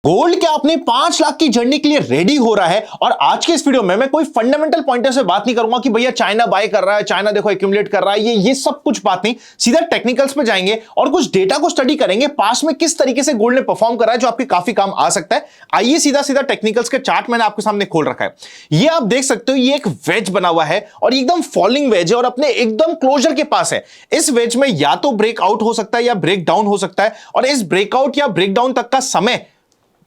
Gold क्या अपने 5 लाख की जर्नी के लिए रेडी हो रहा है। और आज के इस वीडियो में मैं कोई फंडामेंटल पॉइंटर से बात नहीं करूंगा कि भैया चाइना बाय कर रहा है, चाइना देखो एक्यूमुलेट कर रहा है, ये सब कुछ बात नहीं। सीधा टेक्निकल्स पे जाएंगे और कुछ डेटा को स्टडी करेंगे, पास में किस तरीके से गोल्ड ने परफॉर्म करा है जो आपके काफी काम आ सकता है। आइए सीधा सीधा टेक्निकल्स के चार्ट मैंने आपके सामने खोल रखा है। ये आप देख सकते हो, ये एक वेज बना हुआ है और एकदम फॉलिंग वेज है और अपने एकदम क्लोजर के पास है। इस वेज में या तो ब्रेकआउट हो सकता है या ब्रेक डाउन हो सकता है और इस ब्रेकआउट या ब्रेक डाउन तक का समय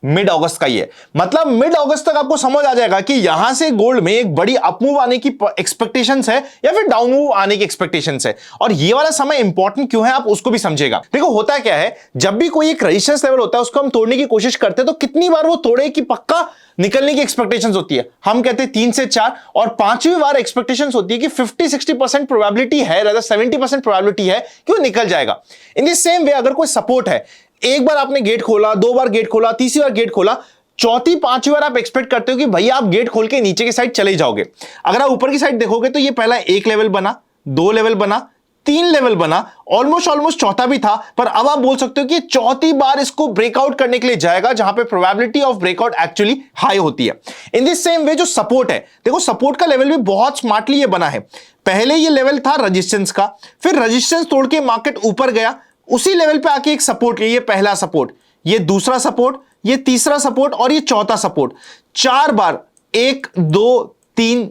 मिड अगस्त का ही है। मतलब मिड अगस्त तक आपको समझ आ जाएगा कि यहां से गोल्ड में एक बड़ी अपमूव आने की एक्सपेक्टेशंस है या फिर डाउन मूव आने की एक्सपेक्टेशंस है। और ये वाला समय इंपॉर्टेंट क्यों है आप उसको भी समझेगा। देखो होता क्या है, जब भी कोई एक रेजिस्टेंस लेवल होता है उसको हम तोड़ने की कोशिश करते हैं तो कितनी बार वो तोड़े कि पक्का निकलने की एक्सपेक्टेशंस होती है। हम कहते हैं 3 से 4 और 5वीं बार एक्सपेक्टेशंस होती है कि 50-60% प्रोबेबिलिटी है, rather 70% प्रोबेबिलिटी है कि वो निकल जाएगा। इन द सेम वे अगर कोई सपोर्ट है, एक बार आपने गेट खोला, 2 बार गेट खोला, तीसरी बार गेट खोला, चौथी 5वीं बार आप एक्सपेक्ट करते हो कि भैया आप गेट खोल के नीचे की साइड चले जाओगे। अगर आप ऊपर की साइड देखोगे तो ये पहला 1 लेवल बना, 2 लेवल बना, 3 लेवल बना, ऑलमोस्ट चौथा भी था। पर अब आप बोल सकते हो कि चौथी बार इसको ब्रेकआउट करने के लिए जाएगा जहां पे probability of breakout actually high होती है। इन दिस सेम वे जो सपोर्ट है, देखो सपोर्ट का लेवल भी बहुत स्मार्टली ये बना है। पहले ये लेवल था रेजिस्टेंस का, फिर रेजिस्टेंस तोड़ के मार्केट ऊपर गया, उसी लेवल पे आके एक सपोर्ट, ये पहला सपोर्ट, ये दूसरा सपोर्ट, ये तीसरा सपोर्ट और ये चौथा सपोर्ट। 4 बार, 1 2 3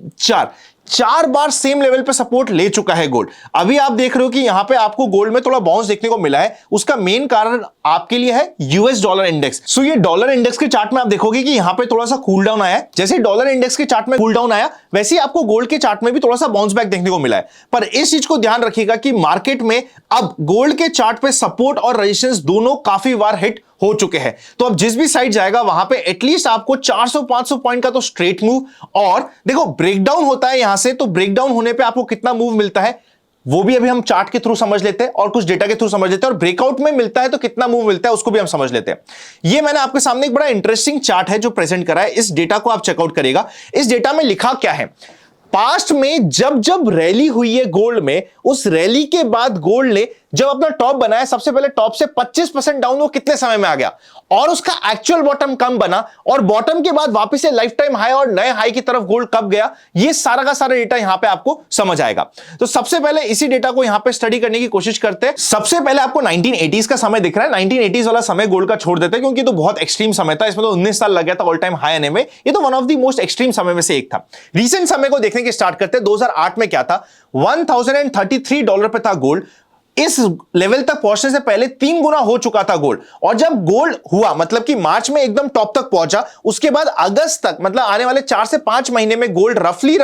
4 बार सेम लेवल पे सपोर्ट ले चुका है गोल्ड। अभी आप देख रहे हो कि यहां पे आपको गोल्ड में थोड़ा बाउंस देखने को मिला है। उसका मेन कारण आपके लिए है यूएस डॉलर इंडेक्स। सो ये डॉलर इंडेक्स के चार्ट में आप देखोगे कि यहां पे थोड़ा सा कूल डाउन आया है। जैसे डॉलर इंडेक्स के चार्ट में कूल डाउन आया, वैसे ही आपको गोल्ड के चार्ट में भी थोड़ा सा बाउंस बैक देखने को मिला है। पर इस चीज को ध्यान रखिएगा कि मार्केट में अब गोल्ड के चार्ट पे सपोर्ट और रेजिस्टेंस दोनों काफी बार हिट हो चुके हैं। तो अब जिस भी साइड जाएगा वहां पे एटलीस्ट आपको 400-500 पॉइंट का तो स्ट्रेट मूव, और देखो ब्रेकडाउन होता है यहां से, तो ब्रेकडाउन होने पे आपको कितना मूव मिलता है वो भी अभी हम चार्ट के थ्रू समझ लेते हैं और कुछ डेटा के थ्रू समझ लेते हैं। और ब्रेकआउट में मिलता है तो कितना मूव मिलता है उसको भी हम समझ लेते हैं। ये मैंने आपके सामने एक बड़ा इंटरेस्टिंग चार्ट है जो प्रेजेंट करा है। इस डेटा को आप चेकआउट करिएगा। इस डेटा में लिखा क्या है, पास्ट में जब जब रैली हुई है गोल्ड में, उस रैली के बाद गोल्ड ने जब अपना टॉप बनाया, सबसे पहले टॉप से 25% डाउन वो कितने समय में आ गया और उसका एक्चुअल बॉटम कम बना, और बॉटम के बाद वापस से लाइफ टाइम हाई और नए हाई की तरफ गोल्ड कब गया, ये सारा का सारा डेटा यहां पे आपको समझ आएगा। तो सबसे पहले इसी डेटा को यहां पे स्टडी करने की कोशिश करते हैं। सबसे पहले आपको 1980s का समय दिख रहा है। 1980s वाला समय गोल्ड का छोड़ देते हैं क्योंकि तो बहुत एक्सट्रीम समय था। इसमें तो 19 साल लग गया था ऑल टाइम हाई आने में। ये तो one of the most extreme समय में से एक था। रीसेंट समय को देखने की स्टार्ट करते हैं। 2008 में क्या था, $1033 पे था गोल्ड। इस लेवल तक पहुंचने से पहले 3 गुना हो चुका था गोल्ड। और जब गोल्ड हुआ, मतलब कि मार्च में एकदम टॉप तक पहुंचा, उसके बाद अगस्त तक, मतलब आने वाले 4 से 5 महीने में गोल्ड रफली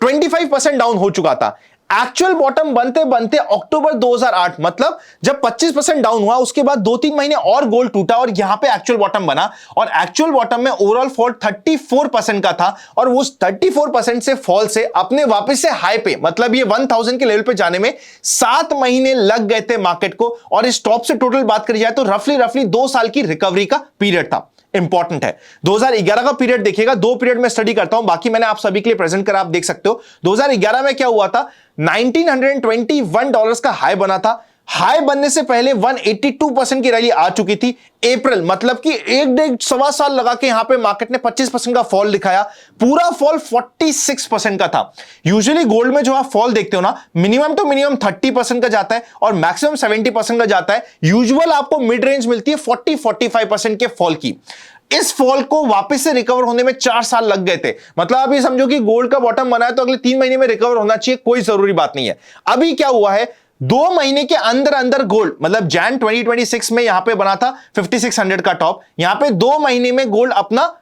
25% डाउन हो चुका था। एक्चुअल बॉटम बनते बनते अक्टूबर 2008, मतलब जब 25% डाउन हुआ, उसके बाद 2-3 महीने और गोल्ड टूटा और यहां पे एक्चुअल बॉटम बना। और एक्चुअल बॉटम में ओवरऑल फॉल 34% का था और उस 34% से फॉल से अपने वापस से हाई पे, मतलब ये 1000 के लेवल पे जाने में 7 महीने लग गए थे मार्केट को। और इस टॉप से टोटल बात करी जाए तो रफली 2 साल की रिकवरी का पीरियड था। इंपॉर्टेंट है। 2011 का पीरियड देखिएगा, 2 पीरियड में स्टडी करता हूं, बाकी मैंने आप सभी के लिए प्रेजेंट करा, आप देख सकते हो। 2011 में क्या हुआ था, $1921 का हाई बना था। हाई बनने से पहले 182% की रैली आ चुकी थी। अप्रैल, मतलब कि 1-1.25 साल लगा के यहां पे मार्केट ने 25% का फॉल दिखाया। पूरा फॉल 46% का था। यूजुअली गोल्ड में जो आप फॉल देखते हो ना, मिनिमम तो मिनिमम 30% का जाता है और मैक्सिमम 70% का जाता है। यूजुअल आपको मिड रेंज मिलती है 40-45% के फॉल की। इस फॉल को वापस से रिकवर होने में 4 साल लग गए थे। मतलब आप ये समझो कि गोल्ड का बॉटम बना है तो अगले 3 महीने में रिकवर होना चाहिए, कोई जरूरी बात नहीं है। अभी क्या हुआ है, 2 महीने के अंदर अंदर गोल्ड, मतलब जैन 2026 में यहां पे बना था 5600 का टॉप, यहां पे 2 महीने में गोल्ड अपना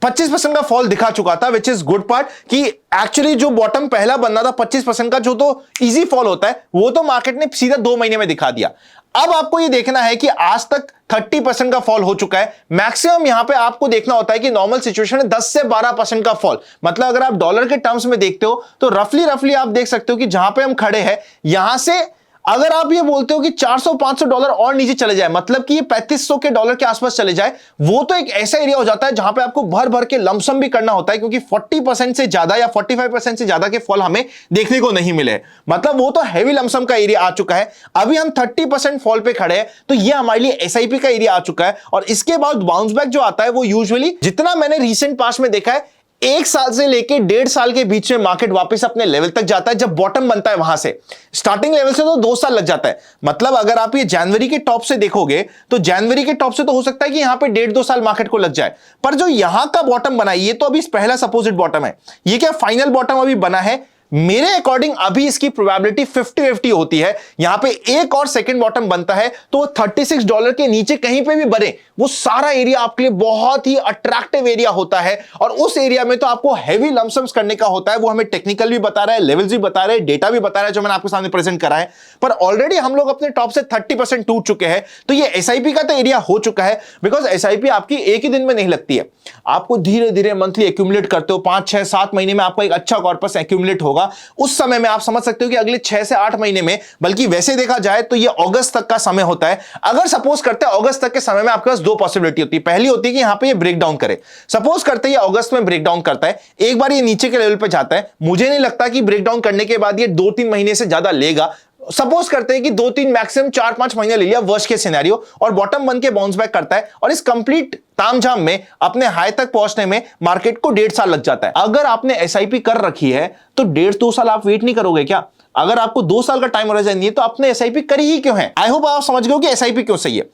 25% का फॉल दिखा चुका था। विच इज गुड पार्ट कि एक्चुअली जो बॉटम पहला बनना था 25% का, जो तो इजी फॉल होता है, वो तो मार्केट ने सीधा 2 महीने में दिखा दिया। अब आपको ये देखना है कि आज तक 30% का फॉल हो चुका है। मैक्सिमम यहां पे आपको देखना होता है कि नॉर्मल सिचुएशन है 10 से 12% का फॉल। मतलब अगर आप डॉलर के टर्म्स में देखते हो तो रफली आप देख सकते हो कि जहां पे हम खड़े हैं, यहां से अगर आप ये बोलते हो कि $400-500 और नीचे चले जाए, मतलब कि ये $3500 के डॉलर के आसपास चले जाए, वो तो एक ऐसा एरिया हो जाता है जहां पे आपको भर भर के लमसम भी करना होता है, क्योंकि 40% से ज्यादा या 45% से ज्यादा के फॉल हमें देखने को नहीं मिले। मतलब वो तो हैवी लमसम का एरिया आ चुका है। अभी हम 30% फॉल पे खड़े हैं, तो ये हमारे लिए एसआईपी का एरिया आ चुका है। और इसके बाद बाउंस बैक जो आता है वो यूजुअली, जितना मैंने रिसेंट पास्ट में देखा है, 1 साल से लेके 1.5 साल के बीच में मार्केट वापस अपने लेवल तक जाता है। जब बॉटम बनता है वहां से, स्टार्टिंग लेवल से तो 2 साल लग जाता है। मतलब अगर आप ये जनवरी के टॉप से देखोगे तो जनवरी के टॉप से तो हो सकता है कि यहां पे 1.5-2 साल मार्केट को लग जाए, पर जो यहां का बॉटम बना है, ये तो अभी पहला सपोजिट बॉटम है। ये क्या फाइनल बॉटम अभी बना है? मेरे अकॉर्डिंग अभी इसकी प्रोबेबिलिटी 50-50 होती है। यहां पे एक और सेकंड बॉटम बनता है तो $36 के नीचे कहीं पे भी बने, वो सारा एरिया आपके लिए बहुत ही अट्रैक्टिव एरिया होता है। और उस एरिया में तो आपको हैवी लमसम्स करने का होता है। वो हमें टेक्निकल भी बता रहा है, लेवल्स भी बता रहा है, डेटा भी बता रहा है, जो मैंने आपके सामने प्रेजेंट करा है। पर ऑलरेडी हम लोग अपने टॉप से 30% टूट चुके हैं। तो ये एसआईपी का तो एरिया हो चुका है, बिकॉज एसआईपी आपकी एक ही दिन में नहीं लगती है। आपको धीरे धीरे मंथली एक्यूमुलेट करते हो, 5, 6, 7 महीने में आपका एक अच्छा कॉर्पस एक्यूमुलेट होगा। उस समय में आप समझ सकते हो कि अगले 6 से 8 महीने में, बल्कि वैसे देखा जाए तो ये अगस्त तक का समय होता है। अगर सपोज करते हैं अगस्त तक के समय में आपके पास 2 पॉसिबिलिटी होती है। पहली होती है कि यहां पे ये ब्रेक डाउन करे। सपोज करते हैं ये अगस्त में ब्रेक डाउन करता है, एक बार ये नीचे के लेवल पे जाता है। मुझे नहीं लगता कि ब्रेक डाउन करने के बाद ये 2-3 महीने से ज्यादा लेगा। सपोज करते हैं कि 2-3 मैक्सिमम 4-5 महीने ले लिया वर्स्ट केस सिनेरियो, और बॉटम बन के बाउंस बैक करता है। और इस कंप्लीट तामझाम में अपने हाई तक पहुंचने में मार्केट को 1.5 साल लग जाता है। अगर आपने एसआईपी कर रखी है तो 1.5-2 साल आप वेट नहीं करोगे क्या? अगर आपको 2 साल का टाइम होराइजन नहीं है तो आपने एसआईपी करी ही क्यों है? आई होप आप समझ गए हो कि एसआईपी क्यों सही है।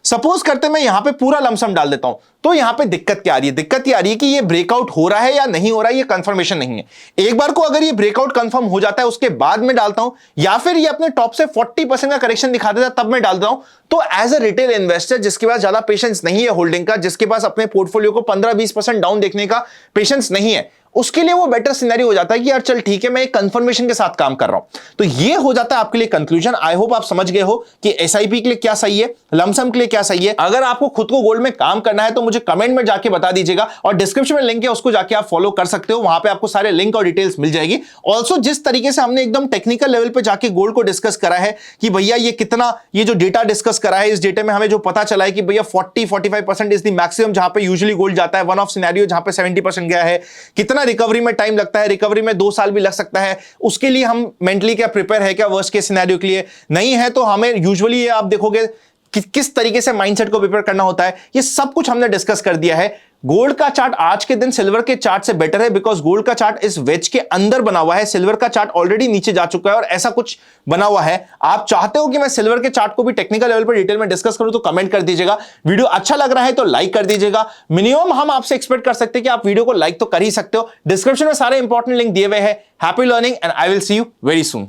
सपोज करते मैं यहां पे पूरा लमसम डाल देता हूं, तो यहां पे दिक्कत क्या आ रही है? दिक्कत ये आ रही है कि ये ब्रेकआउट हो रहा है या नहीं हो रहा है, ये कंफर्मेशन नहीं है। एक बार को अगर ये ब्रेकआउट कंफर्म हो जाता है उसके बाद में डालता हूं, या फिर ये अपने टॉप से 40% का करेक्शन दिखा देता है तब मैं डालता हूं, तो एज अ रिटेल इन्वेस्टर जिसके पास ज्यादा पेशेंस नहीं है होल्डिंग का, जिसके पास अपने पोर्टफोलियो को 15-20% डाउन देखने का पेशेंस नहीं है, उसके लिए वो बेटर सिनेरियो हो जाता है कि यार चल ठीक है, मैं एक कंफर्मेशन के साथ काम कर रहा हूं। तो ये हो जाता है आपके लिए कंक्लूजन। आई होप आप समझ गए हो कि एसआईपी के लिए क्या सही है, लमसम के लिए क्या सही है। अगर आपको खुद को गोल्ड में काम करना है तो मुझे कमेंट में जाके बता दीजिएगा, और डिस्क्रिप्शन में लिंक है, उसको जाके आप फॉलो कर सकते हो। वहां पे आपको सारे लिंक और डिटेल्स मिल जाएगी। ऑल्सो जिस तरीके से हमने एकदम टेक्निकल लेवल पे जाके गोल्ड को डिस्कस करा है कि भैया ये कितना, ये जो डेटा डिस्कस करा है, इस डेटा में हमें जो पता चला है कि भैया 40-45% इज द मैक्सिमम जहां पे यूजुअली गोल्ड जाता है। वन ऑफ सिनेरियो जहां पे 70% गया है। कितना रिकवरी में टाइम लगता है, रिकवरी में 2 साल भी लग सकता है। उसके लिए हम मेंटली क्या प्रिपेयर है क्या वर्स्ट केस सिनेरियो के लिए? नहीं है तो हमें यूजुअली ये आप देखोगे कि किस तरीके से माइंडसेट को प्रिपेयर करना होता है, ये सब कुछ हमने डिस्कस कर दिया है। गोल्ड का चार्ट आज के दिन सिल्वर के चार्ट से बेटर है, बिकॉज गोल्ड का चार्ट इस वेज के अंदर बना हुआ है, सिल्वर का चार्ट ऑलरेडी नीचे जा चुका है और ऐसा कुछ बना हुआ है। आप चाहते हो कि मैं सिल्वर के चार्ट को भी टेक्निकल लेवल पर डिटेल में डिस्कस करूं तो कमेंट कर दीजिएगा। वीडियो अच्छा लग रहा है तो लाइक कर दीजिएगा। मिनिमम हम आपसे एक्सपेक्ट कर सकते हैं कि आप वीडियो को लाइक तो कर ही सकते हो। डिस्क्रिप्शन में सारे इंपॉर्टेंट लिंक दिए हुए हैं। Happy learning and I will see you very soon.